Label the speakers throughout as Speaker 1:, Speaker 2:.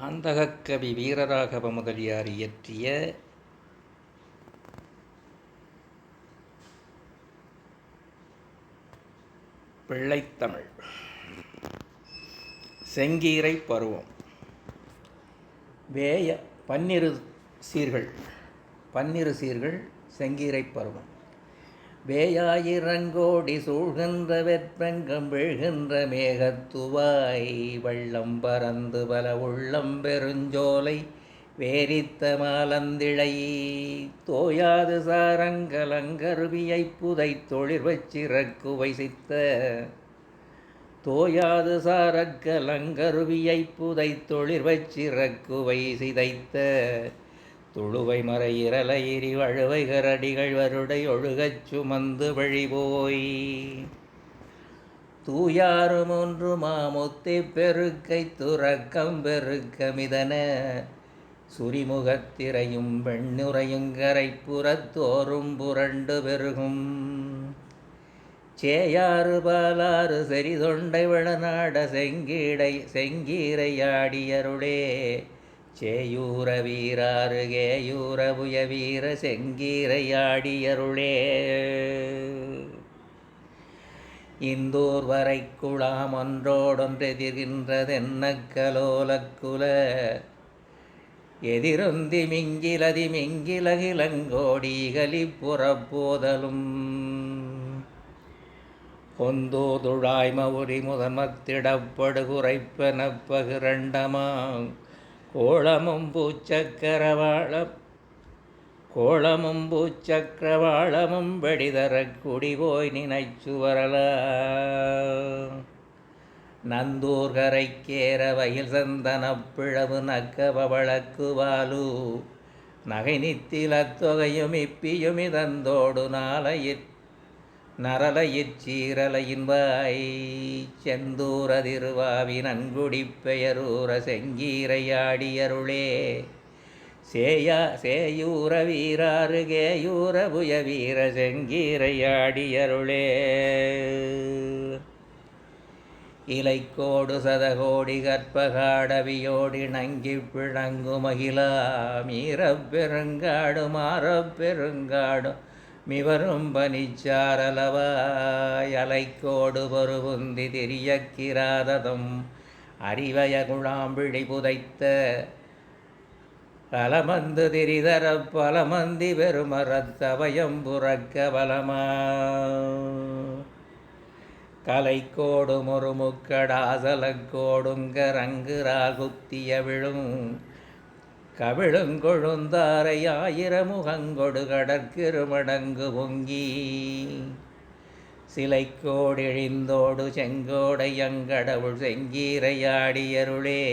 Speaker 1: அந்தகக்கவி வீரராகவ முதலியார் இயற்றிய பிள்ளைத்தமிழ். செங்கீரை பருவம். பன்னிரு சீர்கள் செங்கீரை பருவம். வேயாயிரங்கோடி சூழ்கின்ற வெற்பங்கம் வீழ்கின்ற மேகத்துவாய் வெள்ளம் பறந்து பல உள்ளம் பெருஞ்சோலை வேரித்த மாலந்திழை தோயாது சாரங்கலங்கருவியை புதை தொழிற்வச் சிறக்குவை சித்த தோயாது சாரக்கலங்கருவியை புதை தொழிற்வச் சிறக்குவை சிதைத்த துளுவை மறையிரலையிரி வழுவை கரடிகள் வருடை ஒழுகச் சுமந்து வழிபோய் தூயாறு மூன்று மாமுத்தை பெருக்கை துறக்கம் பெருக்கமிதன சுரிமுகத்திரையும் வெண்ணுரையுங்கரை புறத்தோறும் புரண்டு பெருகும் சேயாறு பாலாறு செறிதொண்டை வளநாட செங்கீரையாடியருளே சேயூர வீராறு கேயூர புய வீர செங்கீரையாடியருளே இந்தூர் வரை குழாம் ஒன்றோடொன்றெதிர்கின்றதென்ன கலோலக்குல எதிரொந்தி மிங்கிலகிலங்கோடி கலிப்புறப்போதலும் பொந்தோதுழாய் மவுரி முதன்மத்திடப்படு குறைப்பன பகிரண்டமாம் கோளமும் பூச்சக்கரவாளமும் வெடிதர குடிபோய் நினைச்சு வரல நந்தூர் கரைக்கேற வயல் சந்தனப் பிளவு நக்கவளக்கு வாலு நகை நித்தில தொகையும் இப்பியும் இதந்தோடு நரலையிற் சீரலையின் வாய் செந்தூர திருவாவி நன்குடி பெயரூர செங்கீரையாடியருளே சேயூர வீராறு கேயூர புய வீர செங்கீரையாடியருளே இலைக்கோடு சதகோடி கற்பகாடவியோடி நங்கி பிழங்கு மகிழா மீறப் பெருங்காடு மாறப் பெருங்காடு மிவரும் பனிச்சாரலவாய் அலைக்கோடு பொருவுந்தி திரியக்கிராததும் அறிவய குழாம்பிழி புதைத்த பலமந்து திரிதர பலமந்தி பெருமரத்தவயம் புறக்க பலமா கலைக்கோடு முறுமுக்கடாசலக்கோடுங்கரங்குறால் குத்திய விழும் கவிழுங்கொழுந்தாரை ஆயிரமுகங்கொடு கடற்கிருமடங்கு பொங்கி சிலைக்கோடிழிந்தோடு செங்கோடையங்கடவுள் செங்கீரையாடியருளே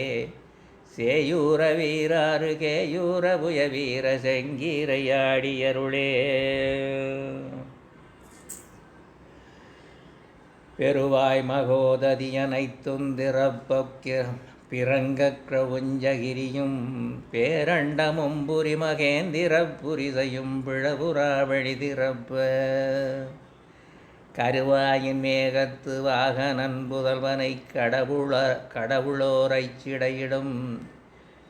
Speaker 1: சேயூர வீராறு கேயூர புய வீர செங்கீரையாடியருளே பெருவாய் மகோததியனைத்துந்திரப்ப பிறங்க கிரவுஞ்சகிரியும் பேரண்டமும் புரி மகேந்திர புரிசையும் பிழபுறாவழி திறப்ப கருவாயின் மேகத்து வாகனன் புதல்வனை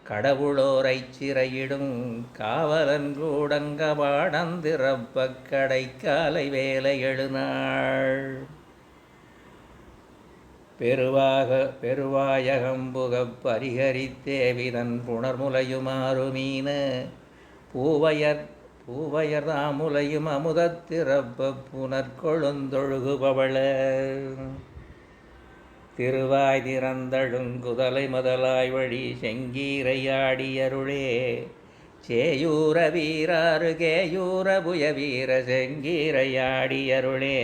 Speaker 1: கடவுளோரைச் சிறையிடும் காவலன் கூடங்க பாடந்திறப்ப கடைக்காலை வேலை எழுநாள் பெருவாயகம்புகப் பரிகரித்தேவிதன் புணர்முலையுமாறு மீன பூவயர் தாமுலையும் அமுதத்திறப்ப புனற்கொழுந்தொழுகுபவள திருவாய் திறந்தழுங்குதலை முதலாய் வழி செங்கீரையாடியருளே சேயூர வீராறு கேயூர புய வீர செங்கீரையாடியருளே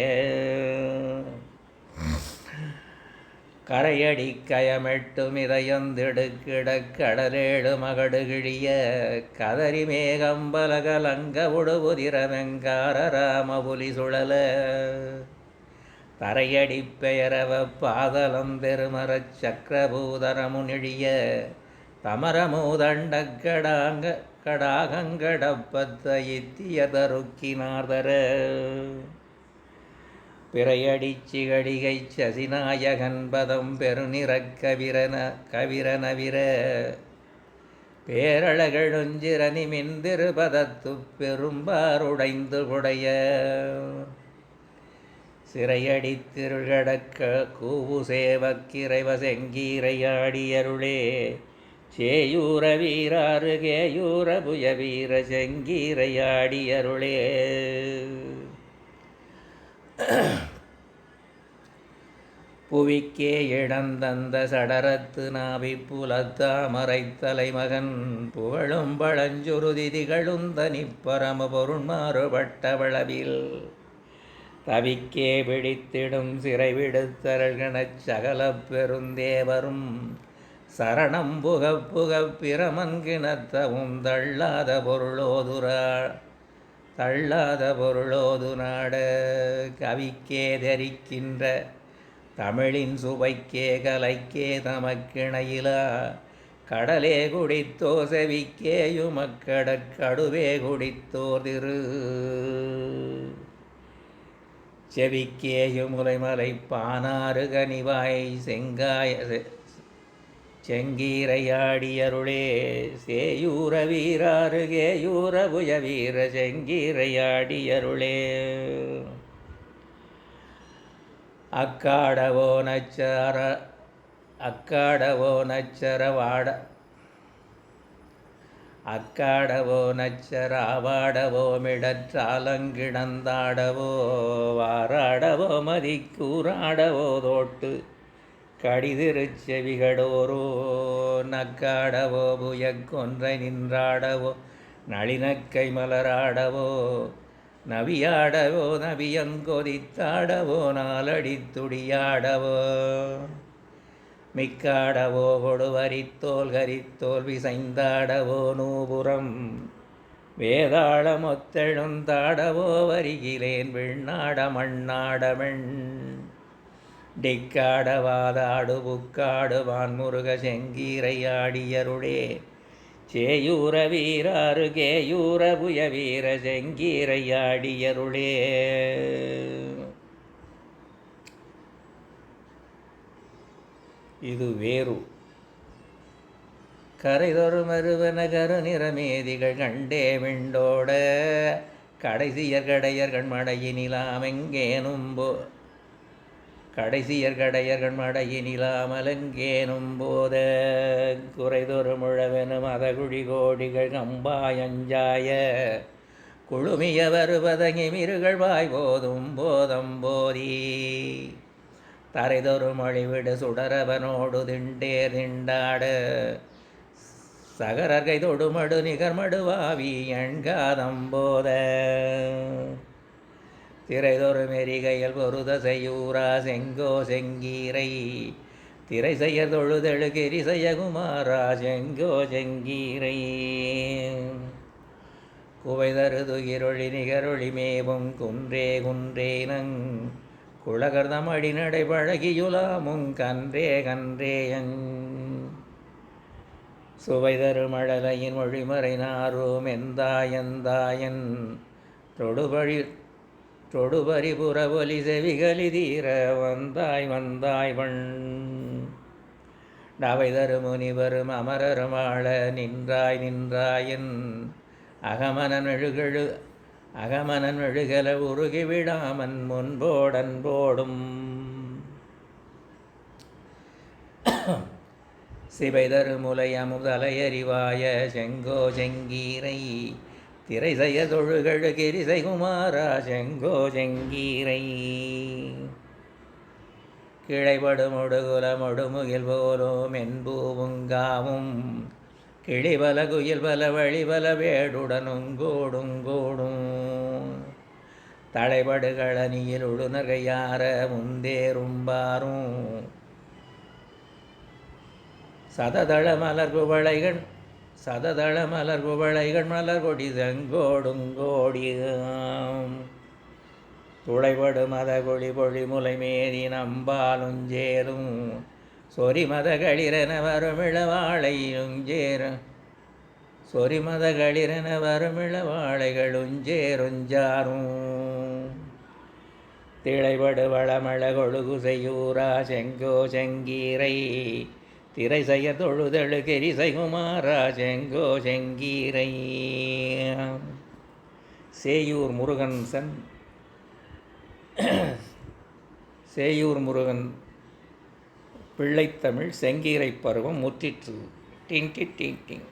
Speaker 1: கரையடி கயமெட்டும் இதயந்திடுக்கிடக் கடலேழு மகடு கிழிய கதறி மேகம்பலகலங்க உடுபுதிரமெங்கார ராமபுலி சுழல தரையடி பெயரவ பாதலம் பெருமரச் சக்கரபூதரமுனிழிய தமரமூதண்ட கடாகங்கடப்பத்த இத்திய தருக்கினார்தர பிறையடிச்சிகடிகைச் சசிநாயகன் பதம் பெருநிறக் கவிரனவிர பேரழகெழுஞ்சிரனி மின்திருபதத்து பெரும்பாருடைந்து உடைய சிறையடித்திருழடக்க கூவு சேவக்கிறைவ செங்கீரையாடியருளே சேயூர வீராறு கேயூர புய வீர செங்கீரையாடியருளே. புவிக்கே இழந்தந்த சடரத்து நாவி புலத்தாமரை தலைமகன் புகழும் பழஞ்சுருதி திகழுந்தனி பரம பொருண்மாறுபட்ட வளவில் தவிக்கே பிடித்திடும் சிறை விடுத்தரகணச் சகல பெருந்தேவரும் சரணம் புகப் புகப் பிரமன்கிணத்தவும் தள்ளாத பொருளோது நாட கவிக்கே தரிக்கின்ற தமிழின் சுவைக்கே கலைக்கே தமக்கிணையிலா கடலே குடித்தோ செவிக்கேயுமக்கடற் கடுவே குடித்தோ திரு செவிக்கேயும் முலைமலை பானாறு கனிவாய் செங்கீரையாடியருளே சேயூர வீராறு கேயூர புய வீர செங்கீரையாடியருளே. அக்காடவோ நச்சராவாடவோ மிடற்றாலங்கிடந்தாடவோ வாராடவோ மதிக்கூறாடவோ தோட்டு கடிதிருச்செவிகடோரோ நக்காடவோ புயக்கொன்றை நின்றாடவோ நளினக்கை மலராடவோ நவியாடவோ நவியங்கொதித்தாடவோ நாலடித்துடியாடவோ மிக்காடவோ கொடுவரித்தோல் கரித்தோல் விசைந்தாடவோ நூபுரம் வேதாளமொத்தெழுந்தாடவோ வருகிலேன் விண்ணாட மண்ணாடமெண் டிக்காடவாதாடு புக்காடு வான்முருக செங்கீரையாடியருளே சேயூர வீராறு கேயூர புய வீர செங்கீரையாடியருளே. இது வேறு கரைதொரு மருவன கருநிறமேதிகள் கண்டே விண்டோட கடைசியர் கடையர் கண்மடையினிலாமெங்கேனும்போ கடைசியர் கடையர் கண்மடையினிலாமலங்கேனும் போத குறைதொரு முழவெனும் அதகுழி கோடிகள் கம்பாயஞ்சாய குழுமிய வருவதங்கி மிருகள் வாய் போதும் போதம் போதி தரைதொரு மொழிவிடு சுடரவனோடு திண்டாட சகரர்கை தொடுமடு நிகர்மடுவாவி எண்காதம்போத திரைதொரு மெரிகையில் பொருத செய்யூரா செங்கோ செங்கீரை திரை செய்ய தொழுதெழு கிரி செய்ய குமாரா செங்கோ செங்கீரை குவைதரு துகிரொளி நிகரொளி மேவும் குன்றே குன்றேனங் குளகர்தம் அடிநடை பழகியுலாமுங் கன்றே கன்றேயங் சுவைதரு மழலையின் மொழிமறை நாரும் எந்தாயந்தாயன் தொடுபரி புறவொலி செவிகளி தீர வந்தாய் வண் டவைதரு முனிவரும் அமரருமாள நின்றாயன் அகமனன் எழுகல உருகி விடாமன் முன்போடன்போடும் சிவைதரு முலை அமுதலையறிவாய செங்கோ செங்கீரை திரை செய்ய தொழுகழு கிரிசை குமாரா செங்கோ செங்கீரை கிளைபடுமொடுகுல மொடுமுகில் போலும் என்பூவுங்காவும் கிளிபல குயில்பல வழிபல வேடுடனுங்கோடுங்கோடும் தலைபடுகளனியில் உடுநகையார முந்தேறும்பாரும் சததள மலர் குவளைகள் மலர் கொடி செங்கோடுங்கோடியாம் துளைபடு மத கொடி பொழி முலை மேறி நம்பாலுஞ்சேரும் சொரிமத களிரென வருமிளவாழைகளுஞ்சேருஞ்சாரும் திளைபடு வளமள கொழுகு செய்யூரா செங்கோ செங்கீரை திரை செய்ய தொழுதழு கெரிசை குமாரா செங்கோ செங்கீரை. சேயூர் முருகன் சேயூர் முருகன் பிள்ளைத்தமிழ் செங்கீரை பருவம் முற்றிற்று. டிங் டிங் டிங் டிங்.